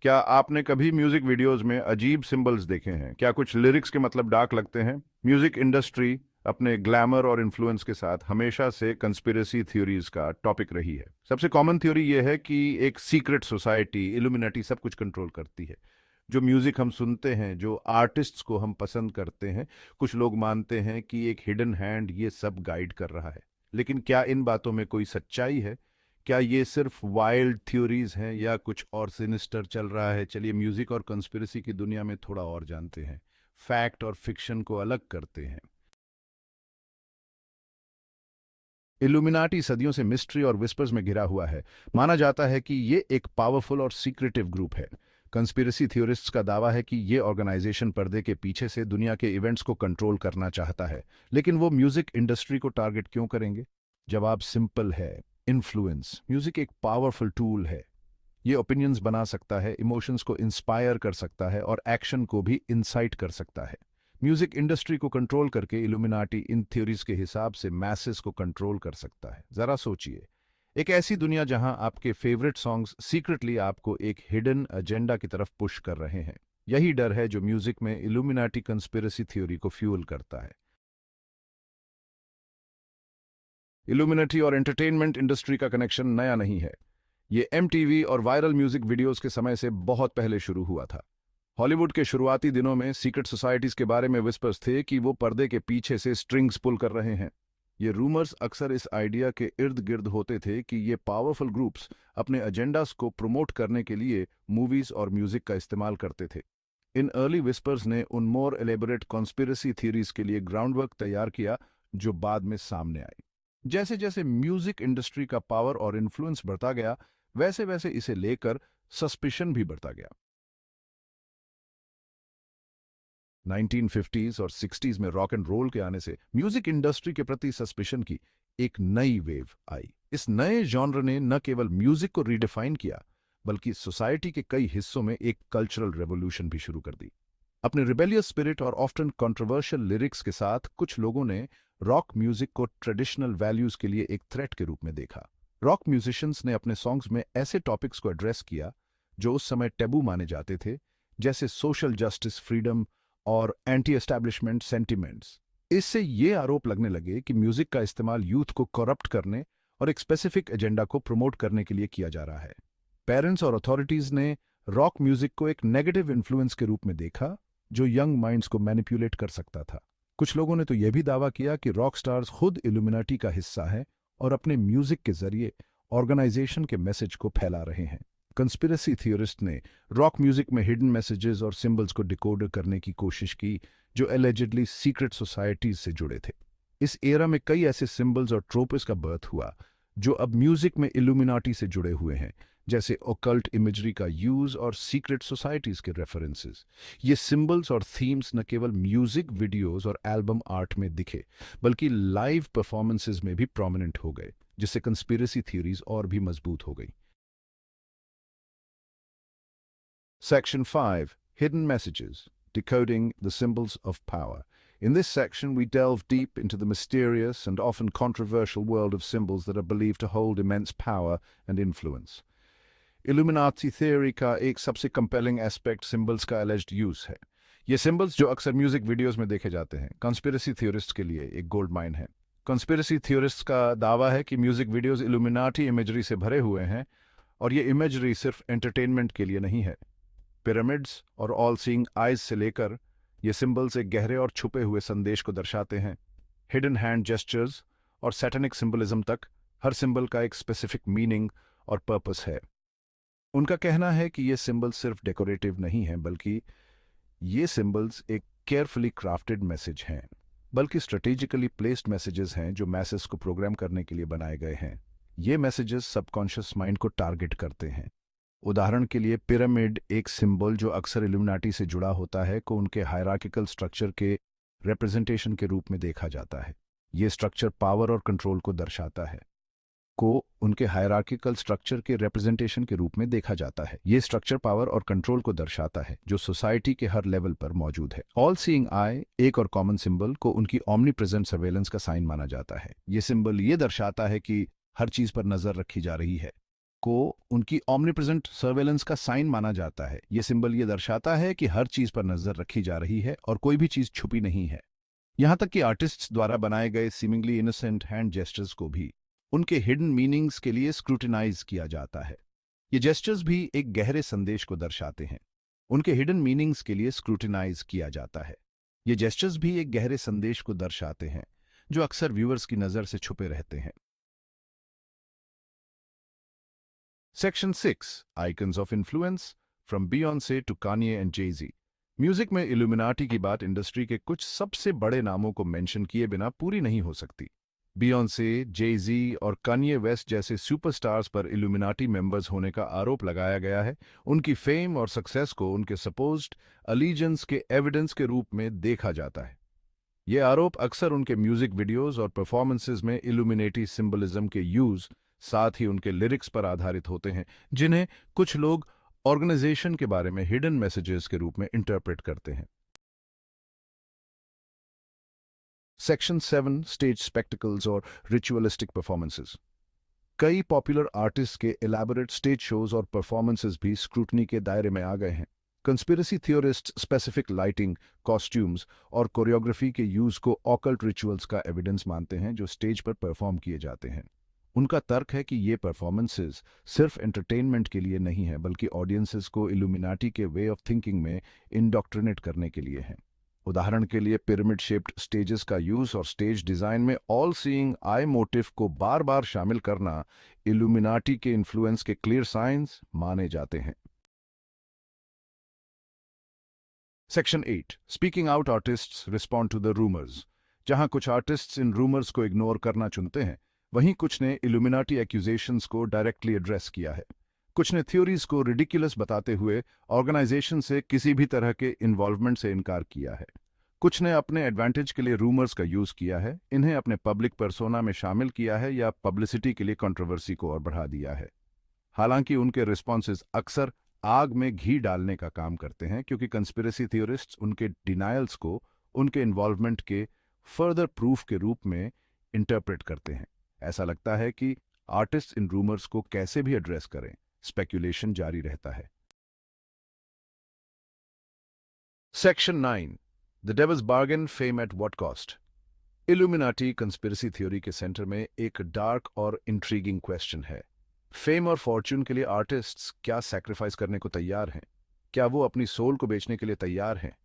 क्या आपने कभी म्यूजिक वीडियोस में अजीब सिंबल्स देखे हैं? क्या कुछ लिरिक्स के मतलब डार्क लगते हैं? म्यूजिक इंडस्ट्री अपने ग्लैमर और इन्फ्लुएंस के साथ हमेशा से कंस्पिरेसी थ्योरीज का टॉपिक रही है। सबसे कॉमन थ्योरी यह है कि एक सीक्रेट सोसाइटी इल्यूमिनाटी सब कुछ कंट्रोल करती है। जो म्यूजिक हम सुनते हैं, जो आर्टिस्ट्स को हम पसंद करते हैं, कुछ लोग मानते हैं कि एक हिडन हैंड ये सब गाइड कर रहा है। लेकिन क्या इन बातों में कोई सच्चाई है? क्या ये सिर्फ वाइल्ड थ्योरीज हैं या कुछ और सिनिस्टर चल रहा है? चलिए म्यूजिक और कंस्पिरेसी की दुनिया में थोड़ा और जानते हैं, फैक्ट और फिक्शन को अलग करते हैं। इल्यूमिनाटी सदियों से मिस्ट्री और विस्पर्स में घिरा हुआ है। माना जाता है कि ये एक पावरफुल और सीक्रेटिव ग्रुप है। कंस्पिरेसी थ्योरिस्ट्स का दावा है कि ये ऑर्गेनाइजेशन पर्दे के पीछे से दुनिया के इवेंट्स को कंट्रोल करना चाहता है। लेकिन वो म्यूजिक इंडस्ट्री को टारगेट क्यों करेंगे? जवाब सिंपल है, इन्फ्लुएंस। म्यूजिक एक पावरफुल टूल है। ये ओपिनियंस बना सकता है, इमोशंस को इंस्पायर कर सकता है और एक्शन को भी इंसाइट कर सकता है। म्यूजिक इंडस्ट्री को कंट्रोल करके इल्यूमिनाटी इन थ्योरीज के हिसाब से मैसेस को कंट्रोल कर सकता है। जरा सोचिए, एक ऐसी दुनिया जहां आपके फेवरेट सॉन्ग्स सीक्रेटली आपको एक हिडन एजेंडा की तरफ पुश कर रहे हैं। यही डर है जो म्यूजिक में इल्यूमिनाटी कंस्पिरेसी थ्योरी को फ्यूल करता है। इल्यूमिनाटी और एंटरटेनमेंट इंडस्ट्री का कनेक्शन नया नहीं है। ये एमटीवी और वायरल म्यूजिक वीडियोस के समय से बहुत पहले शुरू हुआ था। हॉलीवुड के शुरुआती दिनों में सीक्रेट सोसाइटीज के बारे में विस्पर्स थे कि वो पर्दे के पीछे से स्ट्रिंग्स पुल कर रहे हैं। ये रूमर्स अक्सर इस आइडिया के इर्द गिर्द होते थे कि ये पावरफुल ग्रुप्स अपने एजेंडास को प्रमोट करने के लिए मूवीज और म्यूजिक का इस्तेमाल करते थे। इन अर्ली विस्पर्स ने उन मोर एलेबोरेट कॉन्स्पिरेसी थ्योरीज के लिए ग्राउंडवर्क तैयार किया जो बाद में सामने आई। जैसे जैसे म्यूजिक इंडस्ट्री का पावर और इन्फ्लुएंस बढ़ता गया, वैसे वैसे इसे लेकर सस्पिशन भी बढ़ता गया। 1950s और 60s में रॉक एंड रोल के आने से म्यूजिक इंडस्ट्री के प्रति सस्पिशन की एक नई वेव आई। इस नए जॉनर ने न केवल म्यूजिक को रीडिफाइन किया, बल्कि सोसाइटी के कई हिस्सों में एक कल्चरल रेवोल्यूशन भी शुरू कर दी। अपने रिबेलियस स्पिरिट और ऑफ्टन कंट्रोवर्शियल लिरिक्स के साथ कुछ लोगों ने रॉक म्यूजिक को ट्रेडिशनल वैल्यूज के लिए एक थ्रेट के रूप में देखा। रॉक म्यूजिशियंस ने अपने सॉन्ग्स में ऐसे टॉपिक्स को एड्रेस किया जो उस समय टैबू माने जाते थे, जैसे सोशल जस्टिस, फ्रीडम और एंटी एस्टैब्लिशमेंट सेंटिमेंट्स। इससे ये आरोप लगने लगे कि म्यूजिक का इस्तेमाल यूथ को करप्ट करने और एक स्पेसिफिक एजेंडा को प्रमोट करने के लिए किया जा रहा है। पेरेंट्स और अथॉरिटीज ने रॉक म्यूजिक को एक नेगेटिव इन्फ्लुएंस के रूप में देखा जो यंग माइंड्स को मैनिपुलेट कर सकता था। कुछ लोगों ने तो यह भी दावा किया कि रॉक स्टार्स खुद इल्यूमिनाटी का हिस्सा हैं और अपने म्यूजिक के जरिए ऑर्गेनाइजेशन के मैसेज को फैला रहे हैं। कंस्पिरेसी थियोरिस्ट ने रॉक म्यूजिक में हिडन मैसेजेस और सिंबल्स को डिकोड करने की कोशिश की जो एलिजिडली सीक्रेट सोसाइटीज से जुड़े थे। इस एरा में कई ऐसे सिंबल्स और ट्रोप्स का बर्थ हुआ जो अब म्यूजिक में इल्यूमिनाटी से जुड़े हुए हैं, जैसे ओकल्ट इमेजरी का यूज और सीक्रेट सोसाइटीज के रेफरेंसेस। ये सिंबल्स और थीम्स न केवल म्यूजिक वीडियोस और एल्बम आर्ट में दिखे, बल्कि लाइव परफॉर्मेंसेस में भी प्रोमिनेंट हो गए, जिससे कंस्पिरेसी थ्योरीज और भी मजबूत हो गई। Section 5. Hidden Messages. Decoding the Symbols of Power. In this section, we delve deep into the mysterious and often controversial world of symbols that are believed to hold immense power and influence. Illuminati theory का एक सबसे compelling aspect symbols का एलिज्ड use है। ये symbols जो अक्सर music videos में देखे जाते हैं, कंस्पिरेसी थ्योरिस्ट्स के लिए एक गोल्ड माइन है। कंस्पिरेसी थ्योरिस्ट्स का दावा है कि म्यूजिक वीडियोस इल्यूमिनाटी इमेजरी से भरे हुए हैं और ये इमेजरी सिर्फ एंटरटेनमेंट के लिए नहीं है। पिरामिड्स और ऑल सीइंग आइज से लेकर ये सिंबल्स एक गहरे और छुपे हुए संदेश को दर्शाते हैं। हिडन हैंड जेस्चर्स और सैटेनिक सिंबलिज्म तक, हर सिंबल का एक स्पेसिफिक मीनिंग और पर्पस है। उनका कहना है कि ये सिंबल्स सिर्फ डेकोरेटिव नहीं हैं, बल्कि ये सिंबल्स एक केयरफुली क्राफ्टेड मैसेज हैं, बल्कि स्ट्रेटेजिकली प्लेस्ड मैसेजेस हैं जो मैसेज को प्रोग्राम करने के लिए बनाए गए हैं। ये मैसेजेस सबकॉन्शियस माइंड को टारगेट करते हैं। उदाहरण के लिए पिरामिड एक सिंबल जो अक्सर इल्यूमिनाटी से जुड़ा होता है को उनके हायरार्किकल स्ट्रक्चर के रिप्रेजेंटेशन के रूप में देखा जाता है। ये स्ट्रक्चर पावर और कंट्रोल को दर्शाता है। को उनके हायरार्किकल स्ट्रक्चर के रिप्रेजेंटेशन के रूप में देखा जाता है। ये स्ट्रक्चर पावर और कंट्रोल को दर्शाता है जो सोसाइटी के हर लेवल पर मौजूद है। ऑल सीइंग आई एक और कॉमन सिंबल को उनकी ओमनी प्रेजेंट सर्वेलेंस का साइन माना जाता है। ये सिंबल ये दर्शाता है कि हर चीज पर नजर रखी जा रही है। को उनकी ऑमनीप्रेजेंट सर्वेलेंस का साइन माना जाता है। ये सिंबल ये दर्शाता है कि हर चीज पर नजर रखी जा रही है और कोई भी चीज छुपी नहीं है। यहां तक कि आर्टिस्ट्स द्वारा बनाए गए सीमिंगली इनोसेंट हैंड जेस्चर्स को भी उनके हिडन मीनिंग्स के लिए स्क्रूटिनाइज किया जाता है। ये जेस्चर्स भी एक गहरे संदेश को दर्शाते हैं। उनके हिडन मीनिंग्स के लिए स्क्रूटिनाइज किया जाता है। ये जेस्चर्स भी एक गहरे संदेश को दर्शाते हैं जो अक्सर व्यूअर्स की नजर से छुपे रहते हैं। Section 6 icons of influence from Beyonce to Kanye and Jay-Z. Music में इल्यूमिनाटी की बात इंडस्ट्री के कुछ सबसे बड़े नामों को मेंशन किए बिना पूरी नहीं हो सकती। बियॉन्से, जे-ज़ी और कान्ये वेस्ट जैसे सुपरस्टार्स पर इल्यूमिनाटी मेंबर्स होने का आरोप लगाया गया है। उनकी फेम और सक्सेस को उनके सपोज्ड अलीजेंस के एविडेंस के रूप में देखा जाता है। ये आरोप अक्सर उनके म्यूजिक वीडियोस और परफॉर्मेंसेस में इल्यूमिनेटी सिंबलिज्म के यूज, साथ ही उनके लिरिक्स पर आधारित होते हैं, जिन्हें कुछ लोग ऑर्गेनाइजेशन के बारे में हिडन मैसेजेस के रूप में इंटरप्रेट करते हैं। सेक्शन 7 स्टेज स्पेक्टिकल्स और रिचुअलिस्टिक परफॉर्मेंसेस। कई पॉपुलर आर्टिस्ट के इलैबोरेट स्टेज शोज और परफॉर्मेंसेस भी स्क्रूटनी के दायरे में आ गए हैं। Conspiracy theorist specific lighting, costumes और कोरियोग्राफी के यूज को ऑकल्ट रिचुअल्स का एविडेंस मानते हैं जो स्टेज पर परफॉर्म किए जाते हैं। उनका तर्क है कि ये परफॉर्मेंसेस सिर्फ एंटरटेनमेंट के लिए नहीं है, बल्कि ऑडियंसेस को इल्यूमिनाटी के वे ऑफ थिंकिंग में इंडोक्ट्रिनेट करने के लिए हैं। उदाहरण के लिए पिरामिड शेप्ड स्टेजेस का यूज और स्टेज डिजाइन में ऑल सीइंग आई मोटिव को बार बार शामिल करना इल्यूमिनाटी के इन्फ्लुएंस के क्लियर साइंस माने जाते हैं। Section 8 speaking out artists respond to the rumours. जहां कुछ आर्टिस्ट्स इन रूमर्स को इग्नोर करना चुनते हैं, वहीं कुछ ने इल्यूमिनाटी एक्यूजेशंस को डायरेक्टली एड्रेस किया है। कुछ ने थ्योरीज को रिडिकुलस बताते हुए ऑर्गेनाइजेशन से किसी भी तरह के इन्वॉल्वमेंट से इनकार किया है। कुछ ने अपने एडवांटेज के लिए रूमर्स का यूज किया है, इन्हें अपने पब्लिक पर्सोना में शामिल किया है या पब्लिसिटी के लिए कंट्रोवर्सी को और बढ़ा दिया है। हालांकि उनके रिस्पॉन्सेज अक्सर आग में घी डालने का काम करते हैं, क्योंकि कंस्पिरेसी थियोरिस्ट्स उनके डिनायल्स को उनके इन्वॉल्वमेंट के फर्दर प्रूफ के रूप में इंटरप्रेट करते हैं। ऐसा लगता है कि आर्टिस्ट इन रूमर्स को कैसे भी एड्रेस करें, स्पेक्यूलेशन जारी रहता है। Section 9 the devil's bargain, fame at what cost. Illuminati conspiracy theory के सेंटर में एक डार्क और इंट्रीगिंग क्वेश्चन है। फेम और फॉर्च्यून के लिए आर्टिस्ट्स क्या सैक्रिफाइस करने को तैयार हैं? क्या वो अपनी सोल को बेचने के लिए तैयार हैं,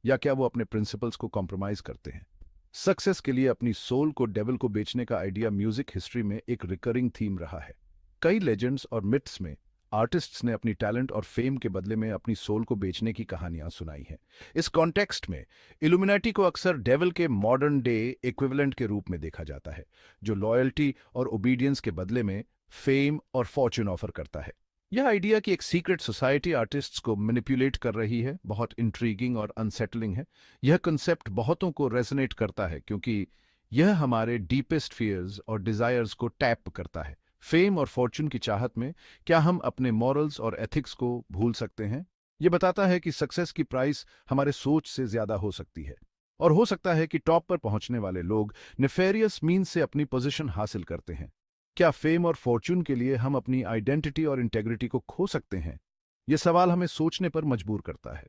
या क्या वो अपने प्रिंसिपल्स को कॉम्प्रोमाइज करते हैं? सक्सेस के लिए अपनी सोल को डेविल को बेचने का आइडिया म्यूजिक हिस्ट्री में एक रिकरिंग थीम रहा है। कई लेजेंड्स और मिथ्स में आर्टिस्ट्स ने अपनी टैलेंट और फेम के बदले में अपनी सोल को बेचने की कहानियां सुनाई हैं। इस कॉन्टेक्स्ट में इल्यूमिनाटी को अक्सर डेविल के मॉडर्न डे इक्विवेलेंट के रूप में देखा जाता है, जो लॉयल्टी और ओबीडियंस के बदले में फेम और फॉर्च्यून ऑफर करता है। यह आइडिया कि एक सीक्रेट सोसाइटी आर्टिस्ट्स को मैनिपुलेट कर रही है बहुत इंट्रीगिंग और अनसेटलिंग है। यह कंसेप्ट बहुतों को रेजोनेट करता है, क्योंकि यह हमारे डीपेस्ट फियर्स और डिजायर्स को टैप करता है। फेम और फॉर्च्यून की चाहत में क्या हम अपने मॉरल्स और एथिक्स को भूल सकते हैं? यह बताता है कि सक्सेस की प्राइस हमारे सोच से ज्यादा हो सकती है, और हो सकता है कि टॉप पर पहुंचने वाले लोग नेफेरियस मीन्स से अपनी पोजीशन हासिल करते हैं। क्या फेम और फॉर्च्यून के लिए हम अपनी आइडेंटिटी और इंटेग्रिटी को खो सकते हैं? यह सवाल हमें सोचने पर मजबूर करता है।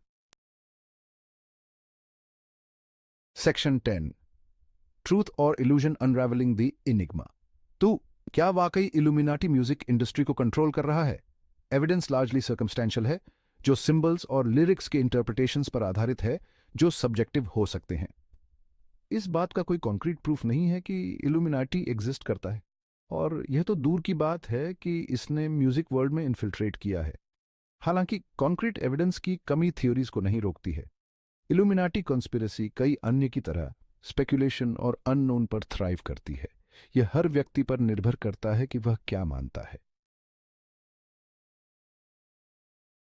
सेक्शन 10 ट्रूथ और इल्यूजन अनरावलिंग द इनिग्मा। तो क्या वाकई इल्यूमिनाटी म्यूजिक इंडस्ट्री को कंट्रोल कर रहा है? एविडेंस लार्जली सर्कमस्टेंशियल है, जो सिंबल्स और लिरिक्स के इंटरप्रिटेशंस पर आधारित है, जो सब्जेक्टिव हो सकते हैं। इस बात का कोई कॉन्क्रीट प्रूफ नहीं है कि इल्यूमिनाटी एग्जिस्ट करता है, और यह तो दूर की बात है कि इसने म्यूजिक वर्ल्ड में इन्फिल्ट्रेट किया है। हालांकि कॉन्क्रीट एविडेंस की कमी थ्योरीज को नहीं रोकती है। इल्यूमिनाटी कॉन्स्पिरेसी कई अन्य की तरह स्पेकुलेशन और अननोन पर थ्राइव करती है। यह हर व्यक्ति पर निर्भर करता है कि वह क्या मानता है।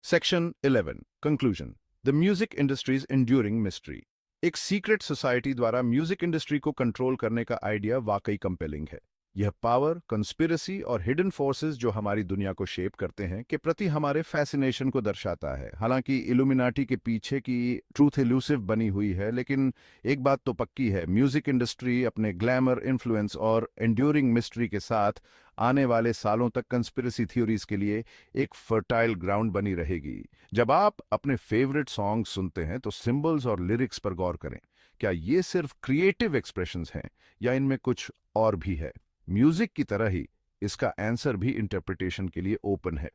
Section 11 conclusion the music industries enduring mystery. एक सीक्रेट सोसाइटी द्वारा म्यूजिक इंडस्ट्री को कंट्रोल करने का आइडिया वाकई कंपेलिंग है। यह पावर, कंस्पिरेसी और हिडन फोर्सेस जो हमारी दुनिया को शेप करते हैं के प्रति हमारे फैसिनेशन को दर्शाता है। हालांकि इल्यूमिनाटी के पीछे की ट्रूथ इल्यूसिव बनी हुई है, लेकिन एक बात तो पक्की है, म्यूजिक इंडस्ट्री अपने ग्लैमर, इन्फ्लुएंस और एंड्यूरिंग मिस्ट्री के साथ आने वाले सालों तक कंस्पिरेसी थ्योरीज के लिए एक फर्टाइल ग्राउंड बनी रहेगी। जब आप अपने फेवरेट सॉन्ग सुनते हैं तो सिंबल्स और लिरिक्स पर गौर करें। क्या ये सिर्फ क्रिएटिव एक्सप्रेशंस हैं या इनमें कुछ और भी है? म्यूजिक की तरह ही इसका आंसर भी इंटरप्रिटेशन के लिए ओपन है।